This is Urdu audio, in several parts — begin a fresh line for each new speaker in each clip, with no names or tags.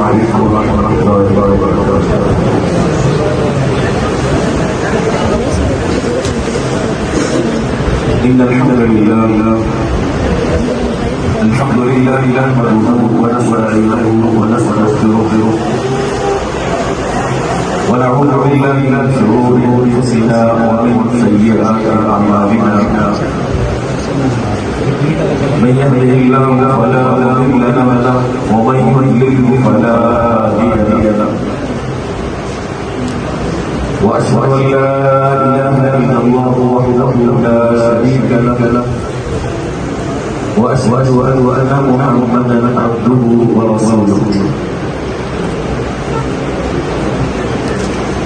عليكم ورحمة الله وبركاته. إن الحمد لله نحمده ونستعينه ونستغفره ونعوذ بالله من شرور أنفسنا ومن سيئات أعمالنا. من يهده الله فلا مضل له ومن يضلل فلا هادي له. وأشهد أن لا إله إلا الله وحده لا شريك له وأشهد أن محمدا عبده ورسوله.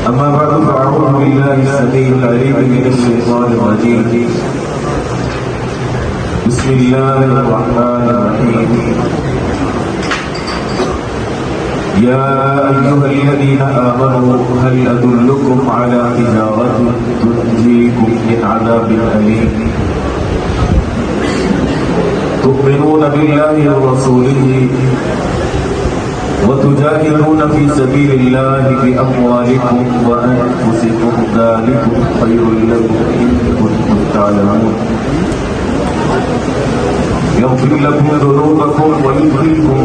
أما بعد فأعوذ بالله السميع العليم من الشيطان الرجيم. بسم الله الرحمن الرحيم. يا أيها الذين آمنوا هل أدلكم على تجارة تنجيكم من عذاب أليم تؤمنون بالله ورسوله وتجاهدون في سبيل الله بأموالكم وأنفسكم ذلكم خير لكم إن كنتم تعلمون. يغفر لكم ذنوبكم ويدخلكم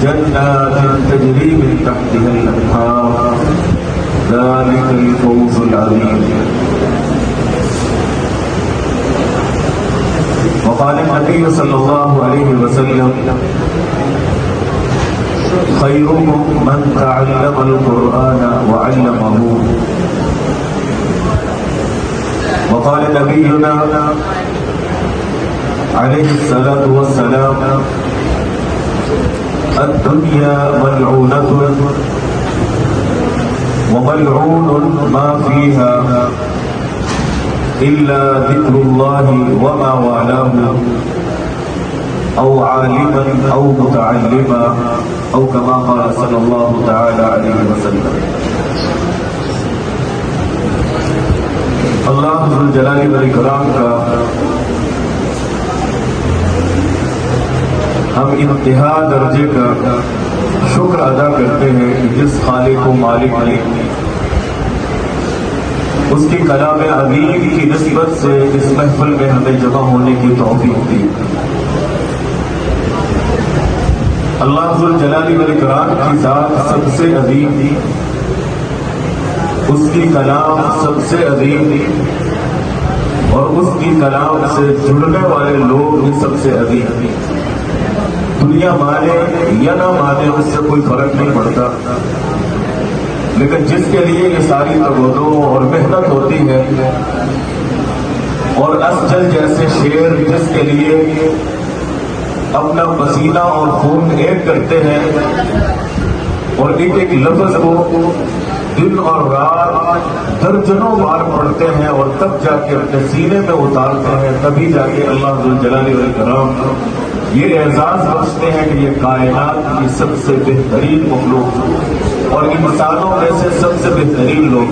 جنات تجري من تحتها الأنهار ذلك الفوز العظيم. وقال النبي صلى الله عليه وسلم خيركم من تعلم القرآن وعلمه. وقال نبينا عليه الصلاة والسلام الدنيا ملعونة وملعون ما فيها إلا ذكر الله وما والاه أو عالما أو متعلما أو كما قال صلى الله تعالى عليه وسلم. اللہ ذو الجلال والاکرام کا ہم انتہا درجے کا شکر ادا کرتے ہیں کہ جس خالق و مالک نے اس کی کلام عظیم کی نسبت سے اس محفل میں ہمیں جمع ہونے کی توفیق دی. اللہ ذو الجلال والاکرام کی ذات سب سے عظیم تھی، اس کی کلام سب سے عظیم تھی، اور اس کی کلام سے جڑنے والے لوگ بھی سب سے عظیم تھی. دنیا مانے یا نہ مانے اس سے کوئی فرق نہیں پڑتا، لیکن جس کے لیے یہ ساری تگودو اور محنت ہوتی ہے، اور اسجل جیسے شیر جس کے لیے اپنا پسینہ اور خون ایک کرتے ہیں اور ایک ایک لفظ کو دن اور رات درجنوں بار پڑھتے ہیں اور تب جا کے اپنے سینے میں اتارتے ہیں، تبھی جا کے اللہ ذو الجلال والاکرام یہ اعزاز بخشتے ہیں کہ یہ کائنات کی سب سے بہترین مخلوق اور انسانوں میں سے سب سے بہترین لوگ.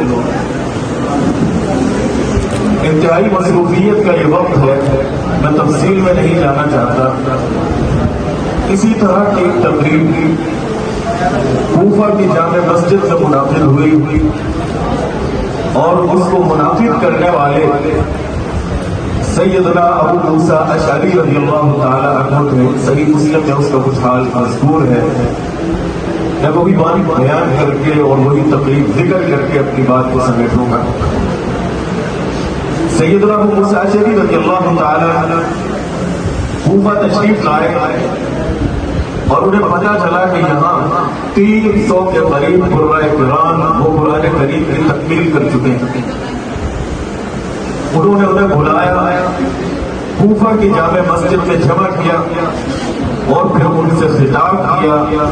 انتہائی مصروفیت کا یہ وقت ہے، میں تفصیل میں نہیں جانا چاہتا. اسی طرح کی ایک تقریب کوفہ کی جامع مسجد میں منعقد ہوئی اور اس کو منعقد کرنے والے سیدنا ابو موسیٰ اشعری رضی اللہ تعالی عنہ تھے. صحیح مسلم میں اس کا کچھ حال مذکور ہے. میں وہی بات بیان کر کے اور وہی تقریب ذکر کر کے اپنی بات کو سمیٹوں گا. سیدنا ابو موسیٰ اشعری رضی اللہ تعالی عنہ کوفہ تشریف لائے اور انہیں پتہ چلا کہ یہاں 300 کے قریب قرآن قرآن وہ قرآن کریم کی تکمیل کر چکے ہیں. انہوں نے انہیں بلایا، کوفہ کی جامع مسجد میں جمع کیا اور پھر ان سے خطاب کیا.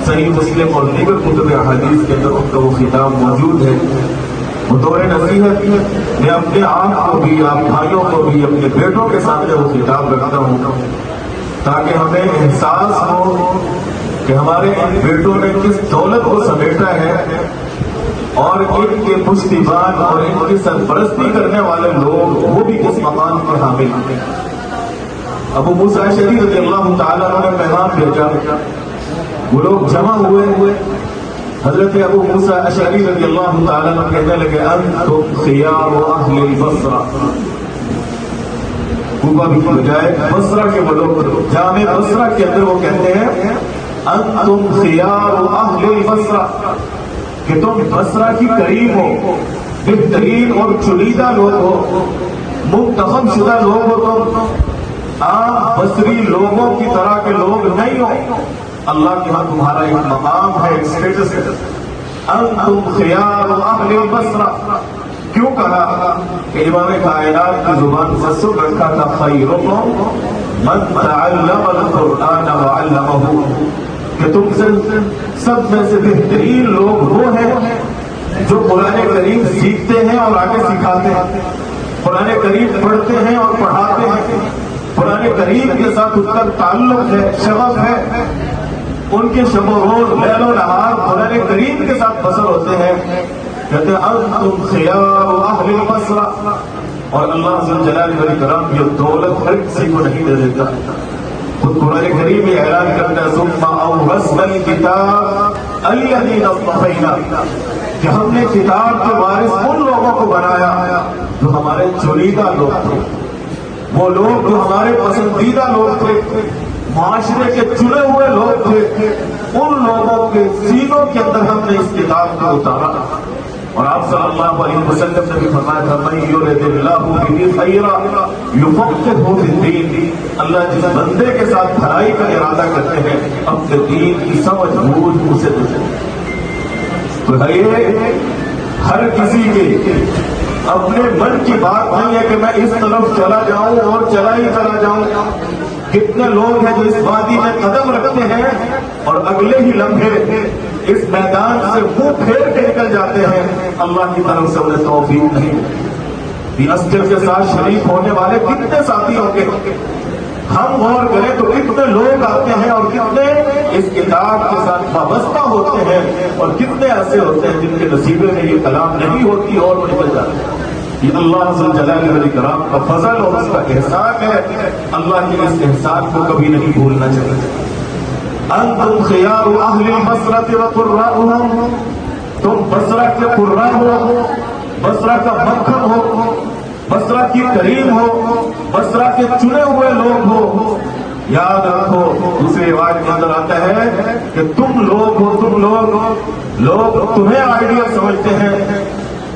صحیح مسلم اور دیگر کتب احادیث کے اندر ان کا وہ خطاب موجود ہے. بطور نصیحت میں اپنے آپ کو بھی، آپ بھائیوں کو بھی، اپنے بیٹوں کے سامنے وہ خطاب رکھتا ہوں تاکہ ہمیں احساس ہو کہ ہمارے ان بیٹوں نے کس دولت کو سمیٹا ہے اور ان کے پشتیبان اور ان کی سرپرستی کرنے والے لوگ وہ بھی کس مقام کے حامل ہیں. ابو موسیٰ اشعری رضی اللہ تعالیٰ عنہ نے پیغام بھیجا وہ لوگ جمع ہوئے. حضرت ابو موسیٰ اشعری رضی اللہ تعالیٰ عنہ کہنے لگے انتم خیار اہل البصرہ. کوفہ کی بجائے بصرہ کے وہ لوگ جامع بصرہ کے اندر وہ کہتے ہیں انتم خیار اہل البصرہ کہ تم بصرہ کی قریب ہو، بہترین اور چنیدہ لوگ ہو، منتخب شدہ لوگ ہو. تم عام بصری لوگوں کی طرح کے لوگ نہیں ہو. اللہ کے ہاں تمہارا ایک مقام ہے، ایک سٹیٹس ہے. انتم خیار اہل البصرہ کیوں کہا کہ امام کائنات کی زبان سے سن رکھا تھا خیرکم من تعلم القرآن وعلمہ کہ تم سے سب میں سے بہترین لوگ وہ ہیں جو قرآن کریم سیکھتے ہیں اور آگے سکھاتے ہیں، قرآن کریم پڑھتے ہیں اور پڑھاتے ہیں، قرآن کریم کے ساتھ اس کا تعلق ہے، شغف ہے، ان کے شب و روز لیل و نہار قرآن کریم کے ساتھ بسر ہوتے ہیں. کہتے ہیں انتم خیار اہل البصرہ. اور اللہ ذو الجلال والاکرام یہ دولت ہر کسی کو نہیں دے دیتا. خود قرآن کریم یہ اعلان کرتا ہے ثم اورثنا الکتاب الذین اصطفینا کہ ہم نے کتاب کے وارث ان لوگوں کو بنایا جو ہمارے چنیدہ لوگ تھے، وہ لوگ جو ہمارے پسندیدہ لوگ تھے، معاشرے کے چنے ہوئے لوگ تھے. ان لوگوں کے سینوں کے اندر ہم نے اس کتاب کو اتارا. اور آپ صلی اللہ علیہ وسلم نے بھی فرمایا تھا من یرد اللہ بہ خیرا یفقہہ فی الدین. اللہ جس بندے کے ساتھ بھلائی کا ارادہ کرتے ہیں اپنے دین کی سمجھ بوجھ اسے دیتے ہیں. تو یہ ہر کسی کے اپنے من کی بات نہیں ہے کہ میں اس طرف چلا جاؤں اور چلا ہی چلا جاؤں. کتنے لوگ ہیں جو اس وادی میں قدم رکھتے ہیں اور اگلے ہی لمحے اس میدان سے منہ پھیر کے نکل جاتے ہیں. اللہ کی طرف سے انہیں توفیق نہیں. اسٹر کے ساتھ شریک ہونے والے کتنے ساتھی ہوں گے؟ ہم غور کریں تو کتنے لوگ آتے ہیں اور کتنے اس کتاب کے ساتھ وابستہ ہوتے ہیں اور کتنے ایسے ہوتے ہیں جن کے نصیبے میں یہ کلام نہیں ہوتی اور وہ نکل جاتے ہیں. یہ اللہ ذو الجلال والاکرام کا فضل اور اس کا احسان ہے. اللہ کے اس احسان کو کبھی نہیں بھولنا چاہیے. انتم خیار اہل البصرہ وقراؤہم تم بصرہ کے قراء ہو، بصرہ کا مکھن ہو، بصرہ کی کریم ہو، بصرہ کے چنے ہوئے لوگ ہو. یاد رکھو دوسری روایت کے اندر آتا ہے کہ تم لوگ ہو، تم لوگ تمہیں آئیڈیا سمجھتے ہیں.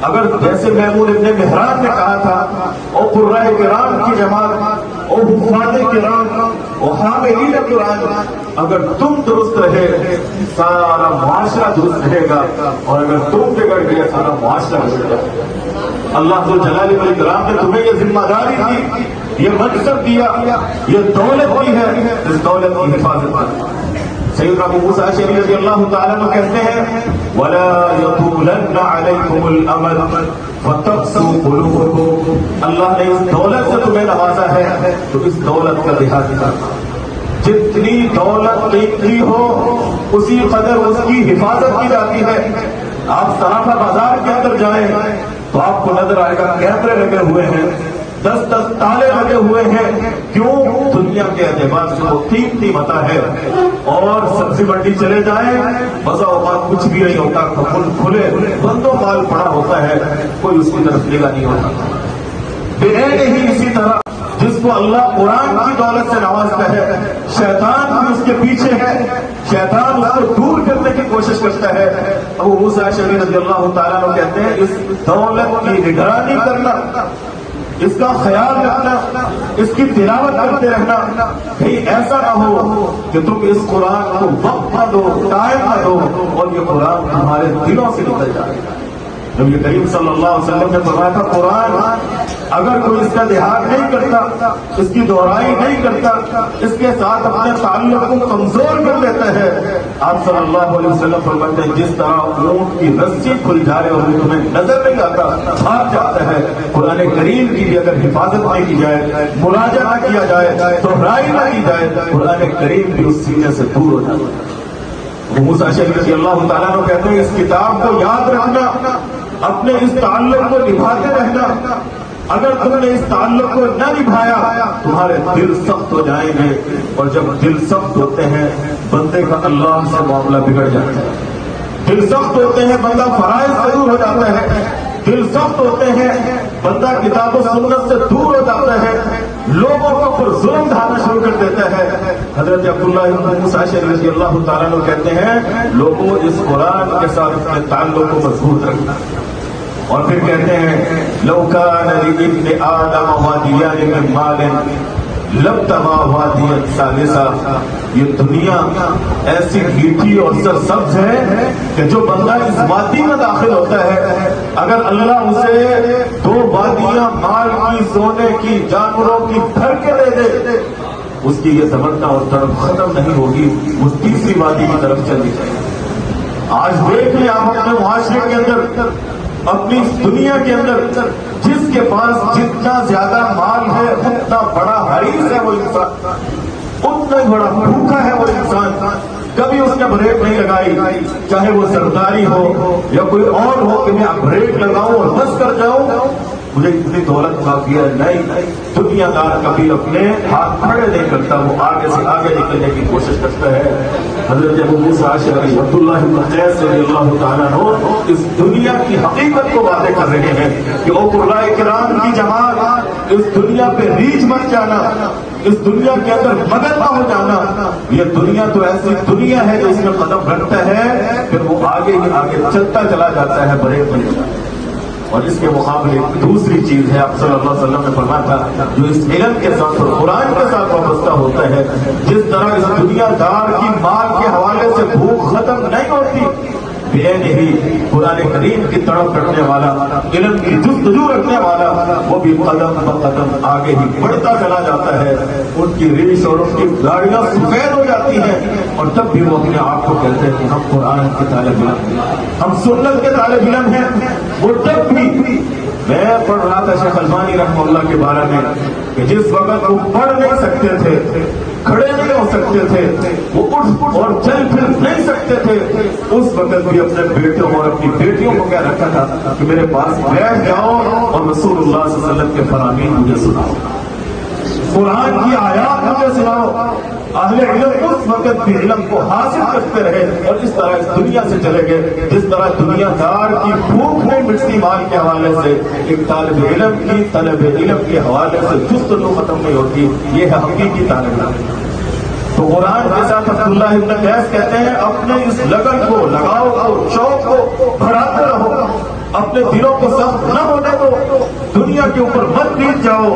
اگر جیسے محمود ابن مہران نے کہا تھا او قراء کرام کی جماعت، او حفاظ کرام، او حاملین قرآن، اگر تم درست رہے سارا معاشرہ درست رہے گا، اور اگر تم بگڑ گئے سارا معاشرہ بگڑ گا. اللہ ذو الجلال والاکرام نے تمہیں یہ ذمہ داری دی، یہ منصب دیا، یہ دولت دی ہے، اس دولت کی حفاظت کرو. سیدنا ابو موسیٰ اشعری رضی اللہ تعالیٰ عنہ کہتے ہیں وَلَا يَطُولَنَّ عَلَيْكُمُ الْأَمَلُ فَتَقْسُوا قُلُوبَكُمْ. اللہ نے اس دولت سے تمہیں نوازا ہے تو اس دولت کا لحاظ کرنا. جتنی دولت قیمتی ہو اسی قدر اس کی حفاظت کی جاتی ہے. آپ صرافہ بازار کے اندر جائیں تو آپ کو نظر آئے گا کیمرے لگے ہوئے ہیں، 10 تالے لگے ہوئے ہیں. کیوں؟ دنیا کے اعتبار سے وہ قیمتی متاع ہے. اور سبزی منڈی چلے جائیں بسا اوقات کچھ بھی نہیں ہوتا، کھلے بندوں مال پڑا ہوتا ہے، کوئی اس کی طرف نگاہ نہیں ہوتا. بغیر ہی اسی طرح جس کو اللہ قرآن کی دولت سے نوازتا ہے شیطان بھی اس کے پیچھے ہے، شیطان اس کو دور کرنے کی کوشش کرتا ہے. ابو موسیٰ اشعری رضی اللہ تعالیٰ عنہ کہتے ہیں اس دولت کی نگرانی کرنا، اس کا خیال رکھنا، اس کی تلاوت کرتے رہنا، کہیں ایسا نہ ہو کہ تم اس قرآن کو وقت نہ دو، ٹائم نہ دو اور یہ قرآن تمہارے دلوں سے نکل جائے. نبی کریم صلی اللہ علیہ وسلم نے فرمایا تھا قرآن اگر کوئی اس کا لحاظ نہیں کرتا، اس کی دہرائی نہیں کرتا، اس کے ساتھ اپنے تعلق کو کمزور کر لیتا ہے. آپ صلی اللہ علیہ وسلم فرماتے ہیں جس طرح اونٹ کی رسی کھل جائے اور وہ تمہیں نظر نہیں آتا، بھاگ جاتا ہے، قرآن کریم کی بھی اگر حفاظت نہیں کی جائے، مراجعہ نہ کیا جائے، دہرائی نہ کی جائے، قرآن کریم بھی اس سینے سے دور ہو جاتا ہے. ابو موسیٰ اشعری رضی اللہ تعالیٰ عنہ کہتے ہیں اس کتاب کو یاد رکھنا، اپنے اس تعلق کو نبھاتے رہنا، اگر تم نے اس تعلق کو نہ نبھایا تمہارے دل سخت ہو جائیں گے، اور جب دل سخت ہوتے ہیں بندے کا اللہ سے معاملہ بگڑ جاتا ہے. دل سخت ہوتے ہیں بندہ فرائض سے دور ہو جاتا ہے. دل سخت ہوتے ہیں بندہ کتاب و سنت سے دور ہو جاتا ہے، لوگوں کے اوپر ظلم ڈھانا شروع کر دیتا ہے. حضرت عبداللہ بن موسیٰ اشعری رضی اللہ تعالیٰ عنہ کہتے ہیں لوگوں اس قرآن کے ساتھ اپنے تعلق کو مضبوط رکھنا. اور پھر کہتے ہیں لو کان لابن آدم وادیان من مال لابتغى وادیا ثالثا. یہ دنیا ایسی میٹھی اور سرسبز ہے کہ جو بندہ اس وادی میں داخل ہوتا ہے اگر اللہ اسے 2 وادیاں مال کی، سونے کی، جانوروں کی بھر کے دے دے، اس کی یہ تمنا اور طرف ختم نہیں ہوگی، وہ تیسری وادی کی طرف چلی جائے. آج دیکھ لیں آپ اپنے معاشرے کے اندر، اپنی دنیا کے اندر، جس کے پاس جتنا زیادہ مال ہے اتنا بڑا حریص ہے وہ انسان، اتنا ہی بڑا بھوکا ہے وہ انسان. کبھی اس نے بریک نہیں لگائی، چاہے وہ سرداری ہو یا کوئی اور ہو کہ میں بریک لگاؤں اور بس کر جاؤں، مجھے اتنی دولت کافی ہے. نہیں، دنیا دار کبھی اپنے ہاتھ کھڑے نہیں کرتا، وہ آگے سے آگے نکلنے کی کوشش کرتا ہے. حضرت ابو موسیٰ اشعری عبداللہ بن قیس رضی اللہ تعالیٰ عنہ اس دنیا کی حقیقت کو واضح کر رہے ہیں کہ او قرآن کرام کی جماعت، اس دنیا پہ ریچھ مت جانا، اس دنیا کے اندر مگن نہ ہو جانا. یہ دنیا تو ایسی دنیا ہے جو اس میں قدم رکھتا ہے پھر وہ آگے ہی آگے چلتا چلا جاتا ہے بڑے بڑے. اور اس کے مقابلے دوسری چیز ہے، آپ صلی اللہ علیہ وسلم نے فرمایا تھا جو اس علم کے ساتھ اور قرآن کے ساتھ وابستہ ہوتا ہے، جس طرح اس دنیا دار کی مال کے حوالے سے بھوک ختم نہیں ہوتی، بے نہیں قرآن کریم کی طرف رکھنے والا، علم کی جستجو رکھنے والا، وہ بھی قدم بقدم آگے ہی بڑھتا چلا جاتا ہے. ان کی ریش اور ان کی گاڑیاں سفید ہو جاتی ہیں، اور تب بھی وہ اپنے آپ کو کہتے ہیں کہ ہم قرآن کے طالب علم ہیں، ہم سنت کے طالب علم ہیں. وہ تب بھی، میں پڑھ رہا تھا شیخ البانی رحمہ اللہ کے بارے میں کہ جس وقت وہ پڑھ نہیں سکتے تھے، کھڑے نہیں ہو سکتے تھے، وہ اٹھ اور چل پھر نہیں سکتے تھے، اس وقت بھی اپنے بیٹوں اور اپنی بیٹیوں کو کیا رکھا تھا کہ میرے پاس بیٹھ جاؤ اور رسول اللہ صلی اللہ علیہ وسلم کے فرامین مجھے سناؤ، قرآن کی آیات مجھے سناؤ. اہل علم اس وقت بھی علم کو حاصل کرتے رہے اور اس طرح اس دنیا سے چلے گئے جس طرح دنیا دار کی بھوک نہیں مٹتی مال کے حوالے سے، ایک طالب علم کی طلب علم کے حوالے سے جستجو ختم نہیں ہوتی. یہ ہے حقیقی طالب علم. تو قرآن کے ساتھ عبداللہ بن قیس کہتے ہیں اپنے اس لگن کو، لگاؤ کو، شوق کو بڑھاتے رہو، اپنے دلوں کو سخت نہ ہونے دو، دنیا کے اوپر مت بیت جاؤ.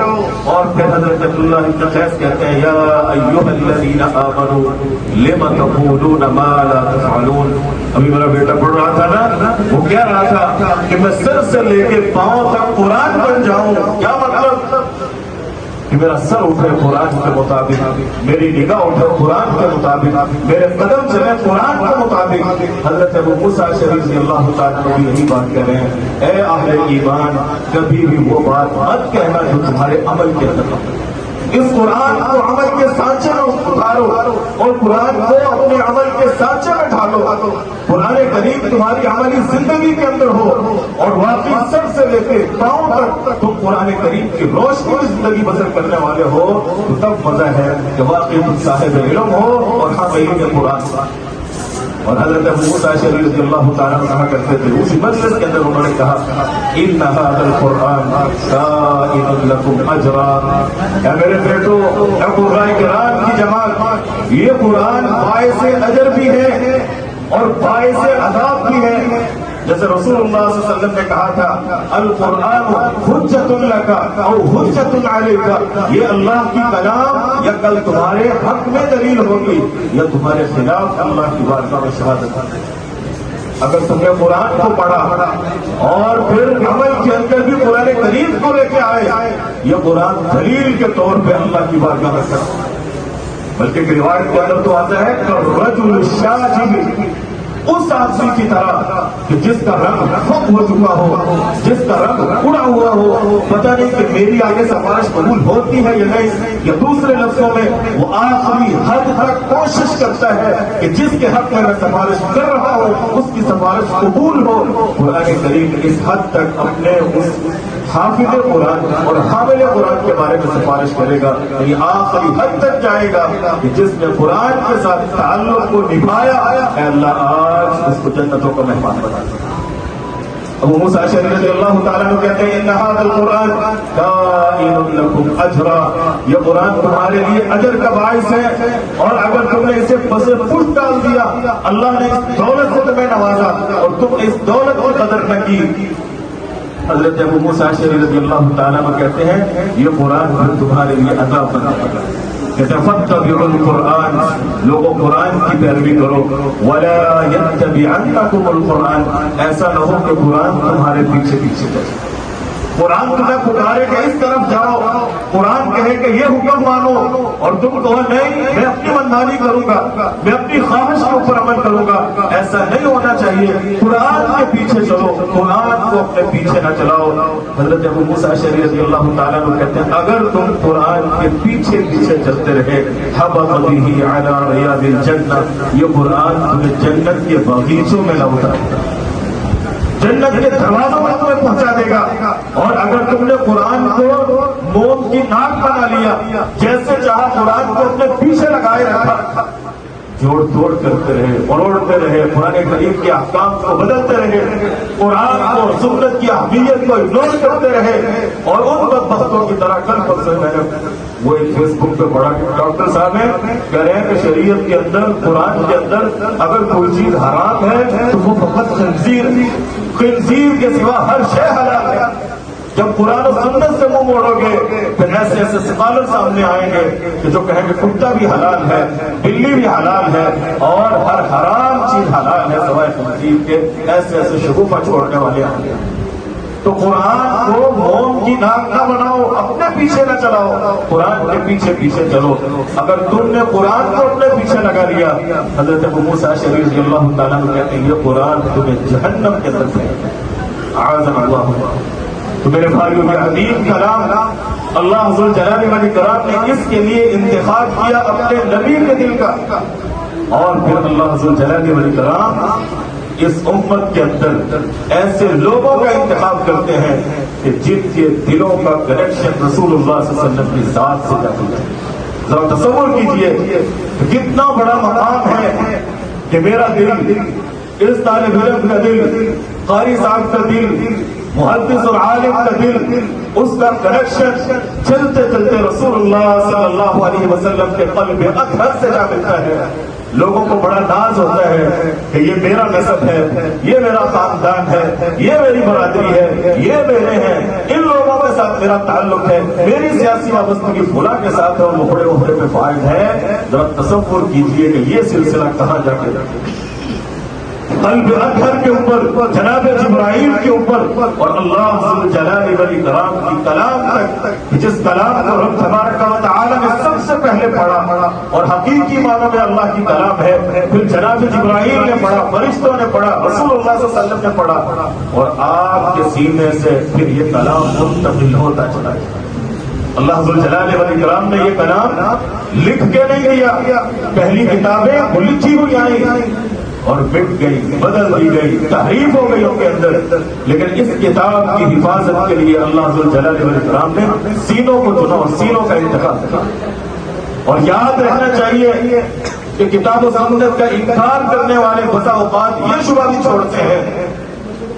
اور پھر حضرت عبداللہ بن قیس کہتے ہیں یا ایھا الذین آمنوا لم تقولون ما لا تفعلون. ابھی میرا بیٹا پڑھ رہا تھا نا، وہ کہہ رہا تھا کہ میں سر سے لے کے پاؤں تک قرآن بن جاؤں. کیا مطلب کہ میرا سر اٹھے قرآن کے مطابق، میری نگاہ اٹھے قرآن کے مطابق، میرے قدم چلے قرآن کے مطابق. حضرت ابو موسیٰ اشعری رضی اللہ تعالیٰ عنہ بھی یہی بات کہہ رہے ہیں، اے اہل ایمان کبھی بھی وہ بات مت کہنا جو تمہارے عمل کے اندر ہو. اس قرآن کو عمل کے سانچے میں اتارو اور قرآن کو اپنے عمل کے سانچے میں ڈھالو. قرآن کریم تمہاری عملی زندگی کے اندر ہو اور واقعی سر سے لے کے پاؤں تک تم قرآن کریم کی روشنی میں زندگی بسر کرنے والے ہو، تو تب مزہ ہے کہ واقعی تم صاحب علم ہو اور حاملین قرآن. اور حضرت ابو موسیٰ اشعری رضی اللہ تعالیٰ عنہ کہا کرتے تھے، اسی مجلس کے اندر انہوں نے کہا ان ھذا القرآن سائل لکم اجرا. اے میرے بیٹو، اے قرآن کرام کی جماعت، یہ قرآن باعث اجر بھی ہے اور باعث عذاب بھی ہے. جیسے رسول اللہ صلی اللہ علیہ وسلم نے کہا تھا القرآن حجت لک او حجت علیک، یہ اللہ کی کلام یا کل تمہارے حق میں دلیل ہوگی یا تمہارے خلاف اللہ کی بارگاہ میں شہادت. اگر تم نے قرآن کو پڑھا اور پھر عمل کے اندر بھی قرآن کریم کو لے کے آئے، یہ قرآن دلیل کے طور پہ اللہ کی بارگاہ میں کرتا. بلکہ روایت کے اندر تو آتا ہے کہ رجل الشاجب، اس آدمی کی طرح کہ جس کا رنگ ختم ہو چکا ہو، جس کا رنگ اڑا ہوا ہو، پتہ نہیں کہ میری آگے سفارش قبول ہوتی ہے یا نہیں، یا دوسرے لفظوں میں وہ آخری حد تک کوشش کرتا ہے کہ جس کے حق میں میں سفارش کر رہا ہوں اس کی سفارش قبول ہو۔ قرآن کریم اس حد تک اپنے اس حافظ قرآن اور حامل قرآن کے بارے میں سفارش کرے گا، یہ آخری حد تک جائے گا کہ جس نے قرآن کے ساتھ تعلق کو نبھایا، اے اللہ آج اس کو جنتوں کا مہمان بنا دے۔ ابو موسیٰ اشعری رضی اللہ تعالیٰ عنہ کہتے ہیں ان ھذا القرآن کائن لکم اجرا، یہ قرآن تمہارے لیے اجر کا باعث ہے، اور اگر تم نے اسے پس پشت ڈال دیا، اللہ نے اس دولت سے تمہیں نوازا اور تم نے اس دولت کی قدر نہ کی۔ حضرت ابو موسیٰ اشعری رضی اللہ تعالیٰ عنہ کہتے ہیں یہ قرآن پھر تمہارے لیے عذاب بن جائے گا۔ کہتے ہیں فاتبعوا القرآن، لوگوں قرآن کی پیروی کرو، ولا يتبعنکم القرآن، ایسا نہ ہو کہ قرآن تمہارے پیچھے پیچھے چلے۔ قرآن تمہیں پکارے کہ اس طرف جاؤ، قرآن کہے کہ یہ حکم مانو اور تم کہو نہیں میں اپنی منمانی کروں گا، میں اپنی خواہش کے اوپر عمل کروں گا، ایسا نہیں ہونا چاہیے۔ قرآن کے پیچھے چلو، قرآن کو اپنے پیچھے نہ چلاؤ۔ حضرت ابو موسیٰ اشعری رضی اللہ تعالیٰ عنہ کہتے ہیں اگر تم قرآن کے پیچھے پیچھے چلتے رہے، حبط به علی ریاض الجنہ، یہ قرآن تمہیں جنت کے باغیچوں میں نہ اتارے گا، جنت کے دروازوں میں تمہیں پہنچا دے گا۔ اور اگر تم نے قرآن کو موم کی ناک بنا لیا، جیسے چاہا قرآن کو اپنے پیچھے لگائے رکھا، جوڑ توڑ کرتے رہے، مروڑتے رہے، قرآن کریم کے احکام کو بدلتے رہے، قرآن کو سنت کی اہمیت کو اگنور کرتے رہے، اور ان بدبختوں کی طرح کل پرسوں میں نے وہ ایک فیس بک پہ پڑھا کہ ڈاکٹر صاحب ہیں کہہ رہے ہیں کہ شریعت کے اندر، قرآن کے اندر اگر کوئی چیز حرام ہے تو وہ فقط خنزیر کے سوا ہر شے حلال ہے۔ جب قرآن و سنت سے منہ موڑو گے پھر ایسے ایسے اسکالر سامنے آئیں گے کہ جو کہیں گے کتا بھی حلال ہے، بلی بھی حلال ہے، اور ہر حرام چیز حلال ہے سوائے خنزیر کے، ایسے ایسے شگوفہ چھوڑنے والے آئیں گے۔ تو قرآن کو موم کی ناک نہ بناؤ، اپنے پیچھے نہ چلاؤ، قرآن کے پیچھے پیچھے چلو۔ اگر تم نے قرآن کو اپنے پیچھے لگا لیا، حضرت ابو موسیٰ اشعری رضی اللہ تعالیٰ عنہ کہتے ہیں یہ قرآن تمہیں جہنم کے اندر پھینک دے گا، اعاذنا اللہ۔ تو میرے بھائیو یہ عظیم کلام اللہ ذوالجلال والاکرام نے اس کے لیے انتخاب کیا اپنے نبی کے دل کا، اور پھر اللہ ذوالجلال والاکرام اس امت کے اندر ایسے لوگوں کا انتخاب کرتے ہیں کہ جن کے دلوں کا کنیکشن رسول اللہ صلی اللہ علیہ وسلم کی ذات سے جاتا ہے۔ ذرا تصور کیجئے کتنا بڑا مقام ہے کہ میرا دل، اس طالب علم کا دل، قاری صاحب کا دل، محدث اور عالم کا دل، اس کا کنیکشن چلتے چلتے رسول اللہ صلی اللہ علیہ وسلم کے قلب اطہر سے جا ملتا ہے۔ لوگوں کو بڑا ناز ہوتا ہے کہ یہ میرا نسب ہے، یہ میرا خاندان ہے، یہ میری برادری ہے، یہ میرے ہیں، ان لوگوں کے ساتھ میرا تعلق ہے، میری سیاسی وابستگی فلاں کے ساتھ ہے اور وہ بڑے عہدے پہ فائز ہے۔ ذرا تصور کیجئے کہ یہ سلسلہ کہاں جا کے قلب اطہر کے اوپر، جناب جبرائیل کے اوپر، اور اللہ ذوالجلال والاکرام کی کلام تک، جس کلام کو رب تبارک و تعالی نے سب سے پہلے پڑھا اور حقیقی معنوں میں اللہ کی کلام ہے، پھر جناب جبرائیل نے پڑھا، فرشتوں نے پڑھا، رسول اللہ صلی اللہ علیہ وسلم نے پڑھا، اور آپ کے سینے سے پھر یہ کلام منتقل ہوتا چلا گیا۔ اللہ ذوالجلال والاکرام نے یہ کلام لکھ کے نہیں دیا، پہلی کتابیں وہ لکھی ہوئی آئیں اور مٹ گئی، بدل دی گئی، تحریف ہو گئی ان کے اندر، لیکن اس کتاب کی حفاظت کے لیے اللہ ذوالجلال والاکرام نے سینوں کو چنا اور سینوں کا انتخاب کیا۔ اور یاد رہنا چاہیے کہ کتاب و سنت کا انکار کرنے والے بسا اوقات یہ شبہ بھی چھوڑتے ہیں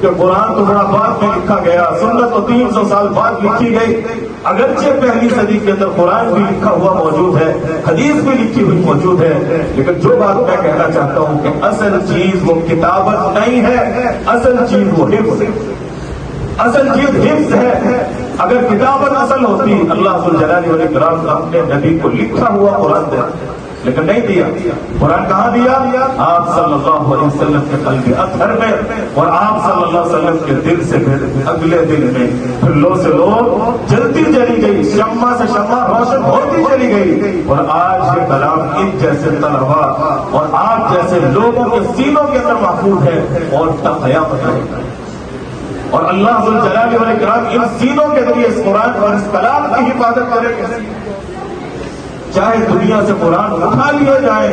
کہ قرآن تو بڑا بعد میں لکھا گیا، سنت تو 300 سال بعد لکھی گئی۔ اگرچہ پہلی صدی کے اندر قرآن بھی لکھا ہوا موجود ہے، حدیث بھی لکھی ہوئی موجود ہے، لیکن جو بات میں کہنا چاہتا ہوں کہ اصل چیز وہ کتابت نہیں ہے، اصل چیز وہ حفظ ہے، اصل چیز حفظ ہے۔ اگر کتابت اصل ہوتی اللہ ذوالجلال والاکرام اپنے نبی کو لکھا ہوا قرآن دے، لیکن نہیں دیا. قرآن کہاں دیا؟ آپ صلی اللہ علیہ وسلم کے قلب اطہر میں, اور آپ صلی اللہ علیہ وسلم کے دل سے پھر اگلے دل میں, پھر لو سے لو جلتی چلی گئی, شمع سے شمع روشن ہوتی چلی گئی, اور آج یہ کلام ان جیسے طلبا اور آپ جیسے لوگوں کے سینوں کے اندر محفوظ ہے اور تب قیامت رہے گا. اور اللہ ذو الجلال والاکرام ان سینوں کے ذریعے اس قرآن اور اس کلام کی حفاظت کرے گا. چاہے دنیا سے قرآن اٹھا لیے جائے.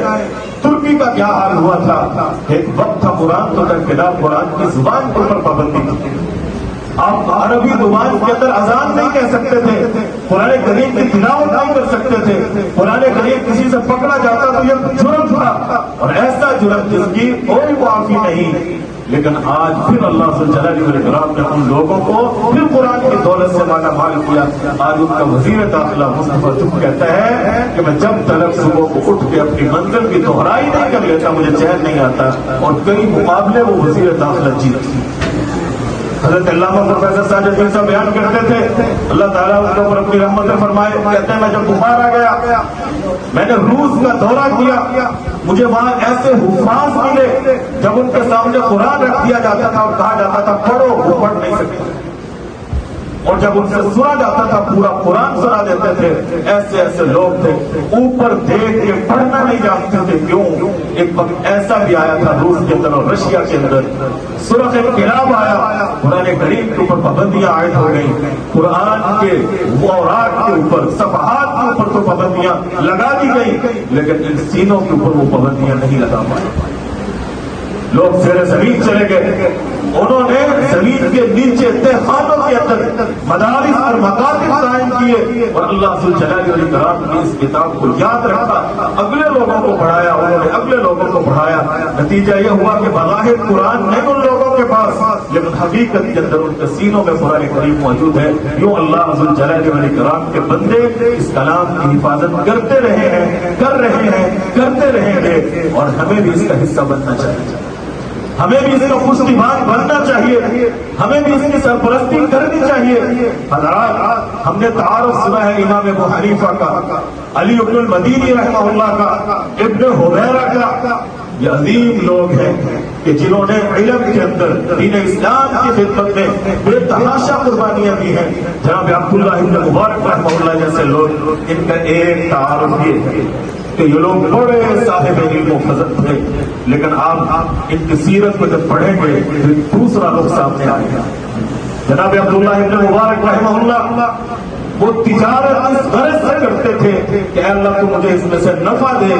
ترکی کا کیا حال ہوا تھا, ایک وقت تھا قرآن تو کے خلاف قرآن کی زبان کے اوپر پابندی تھی. آپ عربی زبان کے اندر اذان نہیں کہہ سکتے تھے, قرآن کریم کی تلاوت نہیں کر سکتے تھے. قرآن کریم کسی سے پکڑا جاتا تو یہ جرم تھا, اور ایسا جرم جس کی کوئی معافی نہیں. لیکن آج پھر اللہ ذو الجلال والاکرام نے ان لوگوں کو پھر قرآن کی دولت سے مالا مال کیا. آج ان کا وزیر داخلہ مصطفیٰ چپ کہتا ہے کہ میں جب تک صبح کو اٹھ کے اپنی منزل کی دہرائی نہیں کر لیتا مجھے چین نہیں آتا, اور کئی مقابلے وہ وزیر داخلہ جیتتی. حضرت علامہ پروفیسر ساجد مرزا بیان کرتے تھے, اللہ تعالیٰ اس کے اوپر اپنی رحمت فرمائے, کہتے ہیں میں جب بخار آ گیا, میں نے روس کا دورہ کیا, مجھے وہاں ایسے حفاظ ملے جب ان کے سامنے قرآن رکھ دیا جاتا تھا اور کہا جاتا تھا پڑھو, وہ پڑھ نہیں سکتے, اور جب ان سے سنا جاتا تھا پورا قرآن سنا دیتے تھے. ایسے ایسے لوگ تھے اوپر دیکھ کے پڑھنا نہیں جانتے تھے. کیوں؟ ایک وقت ایسا بھی آیا تھا روس کے اندر اور رشیا کے اندر, سورہ انقلاب آیا, قرآن کریم کے اوپر پابندیاں عائد ہو گئی. قرآن کے اوراق کے اوپر, صفحات کے اوپر تو پابندیاں لگا دی گئی, لیکن ان سینوں کے اوپر وہ پابندیاں نہیں لگا پائے. لوگ زیر زمین چلے گئے, انہوں نے زمین کے نیچے تہخانوں کے اندر مدارس اور مکاتب قائم کیے, اور اللہ ذو الجلال والاکرام نے اس کتاب کو یاد رکھا, اگلے لوگوں کو پڑھایا, انہوں نے اگلے لوگوں کو پڑھایا. نتیجہ یہ ہوا کہ بظاہر قرآن نہیں ان لوگوں کے پاس, لیکن حقیقت کے اندر ان کے سینوں میں قرآن کریم موجود ہے. یوں اللہ ذو الجلال والاکرام کے بندے اس کلام کی حفاظت کرتے رہے ہیں, کر رہے ہیں, کرتے رہیں گے, اور ہمیں بھی اس کا حصہ بننا چاہیے. ہمیں بھی اس کا پشتیبان بننا چاہیے, ہمیں بھی اس کی سرپرستی کرنی چاہیے. حضرات, ہم نے تعارف سنا ہے امام ابو حنیفہ کا, علی ابن المدینی رحمہ اللہ کا, ابن حبیرہ کا. یہ عظیم لوگ ہیں کہ جنہوں نے علم کے اندر دین اسلام کی خدمت میں بے تحاشا قربانیاں دی ہیں. جناب عبداللہ ابن مبارک رحمہ اللہ جیسے لوگ, ان کا ایک تعارف یہ ہے کہ یہ لوگ بڑے صاحب علم و فضل تھے, لیکن آپ ان کی سیرت کو جب پڑھیں گے تو دوسرا لوگ سامنے آئے گا. جناب عبداللہ ابن مبارک رحمہ اللہ وہ تجارت اس غرض سے کرتے تھے کہ اے اللہ تو مجھے اس میں سے نفع دے,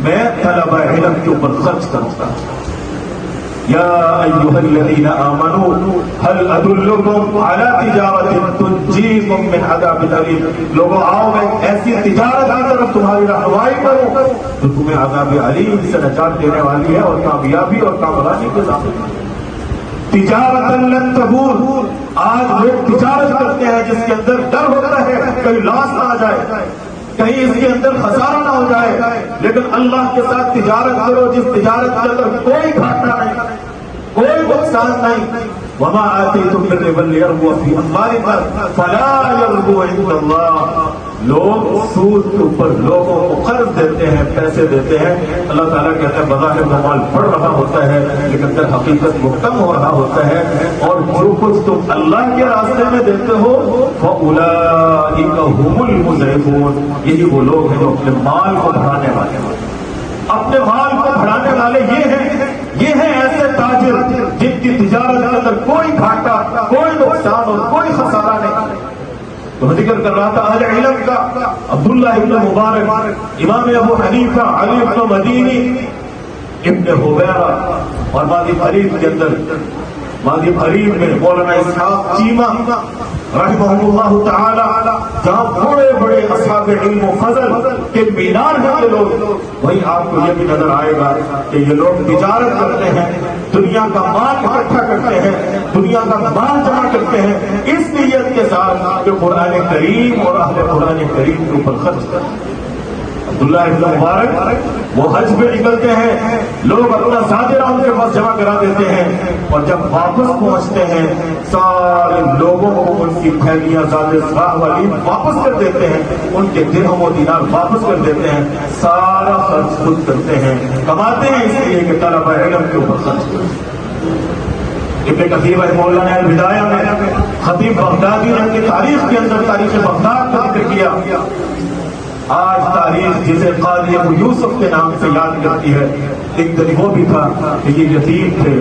میں طلبہ علم کے اوپر خرچ کروں گا. یا ایھا الذین آمنوا هل ادلکم علی تجارۃ تنجیکم من عذاب الیم. لوگوں آؤ میں ایسی تجارت کی طرف تمہاری رہنمائی کروں جو تمہیں عذاب علیم سے نجات دینے والی ہے اور کامیابی اور کامرانی کے ضامن ہے. تجارت لن تبور, آج لوگ تجارت کرتے ہیں جس کے اندر ڈر ہوتا ہے کہیں لاس نہ آ جائے, کہیں اس کے اندر خسارہ نہ ہو جائے. لیکن اللہ کے ساتھ تجارت کرو جس تجارت کے اندر کوئی گھاٹا نہیں, کوئی نقصان نہیں. وما آتیتم من ربا لیربو فی اموال الناس فلا یربو عند اللہ. لوگ سود کے اوپر لوگوں کو قرض دیتے ہیں, پیسے دیتے ہیں. اللہ تعالیٰ کہتا ہے بظاہر وہ مال بڑھ رہا ہوتا ہے لیکن در حقیقت وہ کم ہو رہا ہوتا ہے, اور جو کچھ تم اللہ کے راستے میں دیتے ہو فَأُولَٰئِكَ هُمُ الْمُضْعِفُونَ. یہی وہ لوگ ہیں جو اپنے مال کو بڑھانے والے ہیں. اپنے مال کو بڑھانے والے یہ ہیں ایسے تاجر جن کی تجارت کے اندر کوئی گھاٹا, کوئی نقصان اور کوئی خسارہ نہیں. تو میں ذکر کر رہا تھا اہل علم کا, عبداللہ ابن مبارک, امام ابو حنیفہ, علی ابن مدینی, ابن حبیرہ, اور وادی قریب کے اندر, وادی قریب میں مولانا اسحاق چیمہ رحمہ اللہ تعالی, جہاں بڑے بڑے اصحاب علم و فضل کے مینار ہیں یہ لوگ. وہی آپ کو یہ بھی نظر آئے گا کہ یہ لوگ تجارت کرتے ہیں, دنیا کا مال اکٹھا کرتے ہیں, دنیا کا مال جمع کرتے ہیں اس نیت کے ساتھ کہ قرآن کریم اور اہل قرآن کریم کے اوپر خرچ کرتے ہیں. عبداللہ ابن مبارک وہ حج پہ نکلتے ہیں، لوگ اپنا زادرہ ان کے پاس جمع کرا دیتے ہیں، اور جب واپس پہنچتے ہیں سارے لوگوں کو ان کی تھیلیاں زادرہ والی واپس کر دیتے ہیں، ان کے درہم و دینار واپس کر دیتے ہیں، سارا خرچ خود کرتے ہیں، کماتے ہیں اس لیے کہ طلبہ علم کے اوپر خرچ کرتے ہیں۔ ابن کثیر رحمہ اللہ نے البدایہ میں خطیب بغدادی نے اپنی تاریخ کے اندر تاریخ بغداد کا ذکر کیا۔ آج تاریخ جسے قاضی ابو یوسف کے نام سے یاد کرتی ہے، ایک دن وہ بھی تھا کہ یہ یتیم تھے،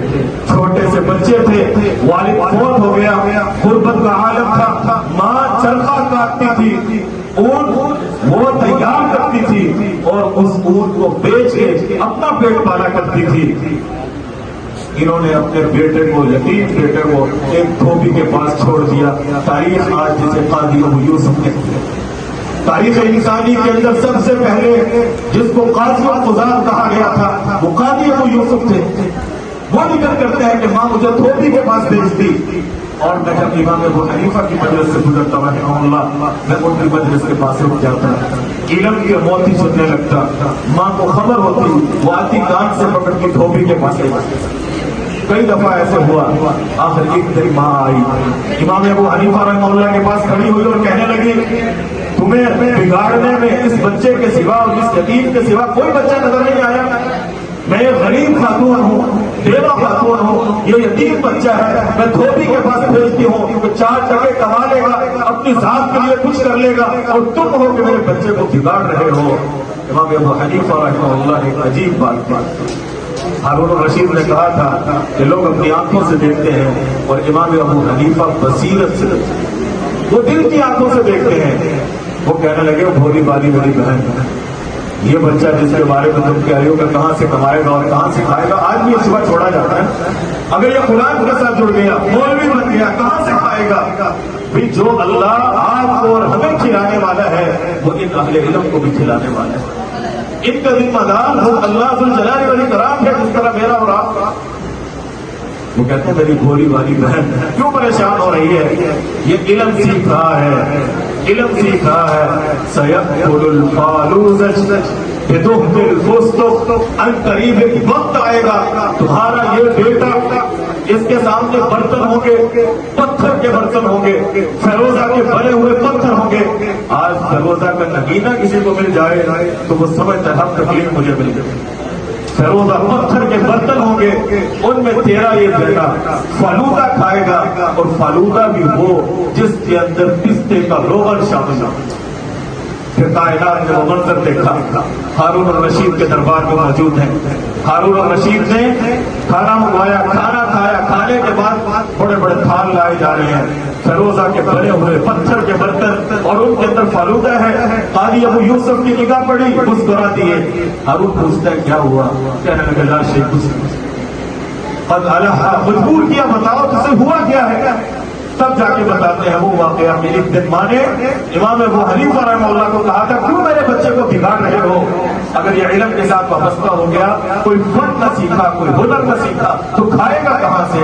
چھوٹے سے بچے تھے، والد فوت ہو گیا، غربت کا عالم تھا، ماں چرخہ کاٹتی تھی، اونٹ وہ تیار کرتی تھی اور اس اونٹ کو بیچ کے اپنا پیٹ پالا کرتی تھی۔ انہوں نے اپنے بیٹے کو، یتیم بیٹے کو ایک دھوبی کے پاس چھوڑ دیا۔ تاریخ آج جسے قاضی ابو یوسف کہتے ہیں، تاریخ انسانی کے اندر سب سے پہلے جس کو قاضی القضات کہا گیا تھا وہ قاضی ابو یوسف تھے۔ وہ ذکر کرتے ہیں کہ ماں مجھے دھوبی کے پاس بھیج دی، اور میں جب امام ابو حنیفہ کی مجلس سے گزرتا رحمہ اللہ، میں ان کی مجلس کے پاس رک جاتا، علم کے موتی سننے لگتا، ماں کو خبر ہوتی، وہ آتی کان سے پکڑ کے دھوبی کے پاس لے جاتی۔ کئی دفعہ ایسے ہوا، آخر ایک دن ماں آئی، امام ابو حنیفہ رحمہ اللہ کے پاس کھڑی ہوئی اور کہنے لگی تمہیں بگاڑنے میں اس بچے کے سوا اور اس یتیم کے سوا کوئی بچہ نظر نہیں آیا؟ میں ایک غریب خاتون ہوں، بیوہ خاتون ہوں، یہ یتیم بچہ ہے، میں دھوبی کے پاس بھیجتی ہوں کہ 4 ٹکے کما لے گا، اپنی ذات کے لیے کچھ کر لے گا، اور تم ہو کہ میرے بچے کو بگاڑ رہے ہو۔ امام ابو حنیفہ رحمہ اللہ نے ایک عجیب بات کی۔ ہارون الرشید نے کہا تھا کہ لوگ اپنی آنکھوں سے دیکھتے ہیں اور امام ابو حنیفہ بصیرت سے دیکھتے ہیں، وہ دل کی آنکھوں سے دیکھتے ہیں۔ وہ کہنے لگے وہ بھولی بالی میری بہن، یہ بچہ جس کے بارے میں تم کہہ رہے ہو کہ کہاں سے کمائے گا اور کہاں سے کھائے گا، آج بھی یہ صبح چھوڑا جاتا ہے، اگر یہ قرآن کے ساتھ جڑ گیا، مولوی بن گیا، کہاں سے کھائے گا؟ بھی جو اللہ آپ کو اور ہمیں کھلانے والا ہے وہ ان اہل علم کو بھی کھلانے والا ہے۔ ان کا ذمہ دار وہ اللہ ذو الجلال والاکرام ہے، جس طرح میرا اور آپ کا۔ وہ کہتے ہیں میری بھولی والی بہن کیوں پریشان ہو رہی ہے؟ یہ علم سیکھ رہا ہے، علم سیکھ رہا ہے۔ سیأکل الفالوزج بدہن الفستق، ان قریب ایک وقت آئے گا تمہارا یہ بیٹا، اس کے سامنے برتن ہوں گے، پتھر کے برتن ہوں گے، فیروزہ کے بنے ہوئے پتھر ہوں گے۔ آج فیروزہ کا نگینہ کسی کو مل جائے تو وہ سمجھتا ہے ہم تکلیف مجھے مل گئی۔ فیروزہ پتھر کے برتن ہوں گے، ان میں تیرا یہ بیٹا فالودہ کھائے گا، اور فالودہ بھی وہ جس کے اندر پستے کا روغن شامل ہے۔ پھر کائنات نے وہ منظر دیکھا، ہارون الرشید کے دربار میں موجود ہیں، ہارون الرشید نے کھانا منگوایا، کھانا کھایا، کھانے کے بعد بڑے بڑے تھال لائے جا رہے ہیں، فیروزہ کے بنے ہوئے پتھر کے برتن، اور ان کے اندر فالودہ ہے۔ قاضی ابو یوسف کی نگاہ پڑی، مسکرا دیے۔ ہارون پوچھتا ہے کیا ہوا؟ کہنے لگے لا شیء، قد الح، مجبور کیا، بتاؤ تجھ سے ہوا کیا ہے؟ تب جا کے بتاتے ہیں وہ واقعہ کہ ایک دن ماں نے امام ابو حنیفہ رحمہ اللہ کو کہا تھا کیوں میرے بچے کو بگاڑ رہے ہو؟ اگر یہ علم کے ساتھ وابستہ ہو گیا، کوئی فن نہ سیکھا، کوئی ہنر نہ سیکھا تو کھائے گا کہاں سے؟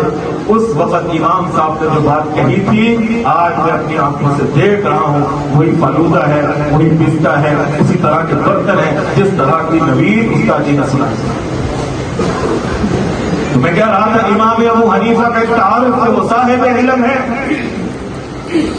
اس وقت امام صاحب نے جو بات کہی تھی آج میں اپنی آنکھوں سے دیکھ رہا ہوں، وہی فالودہ ہے، وہی پستہ ہے، اسی طرح کے برتن ہیں جس طرح کی نوید استاد جی نے سنائی۔ تو میں کہہ رہا تھا امام ابو حنیفہ کا ایک تعارف کہ وہ صاحب علم ہے،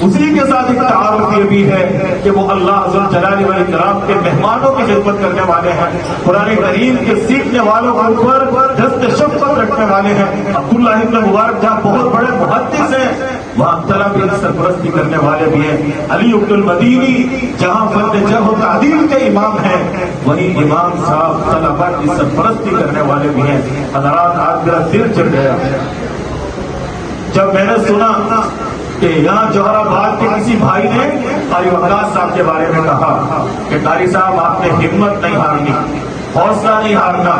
اسی کے ساتھ ایک تعارف یہ بھی ہے کہ وہ اللہ ذو الجلال والاکرام کے مہمانوں کی خدمت کرنے والے ہیں، قرآن کریم کے سیکھنے والوں کے اوپر دست شفقت رکھنے والے ہیں۔ عبداللہ ابن مبارک جہاں بہت بڑے محدث ہیں وہاں طلب کی سرپرستی کرنے والے بھی ہیں۔ علی بن المدینی جہاں فن جرح و تعدیل کے امام ہیں وہیں امام صاحب طلبہ کی سرپرستی کرنے والے بھی ہیں۔ حضرات آج میرا دل چڑھ گیا جب میں نے سنا کہ یہاں جوہر آباد کے کسی بھائی نے قاری وقاص صاحب کے بارے میں کہا کہ قاری صاحب آپ نے ہمت نہیں ہارنی، حوصلہ نہیں ہارنا۔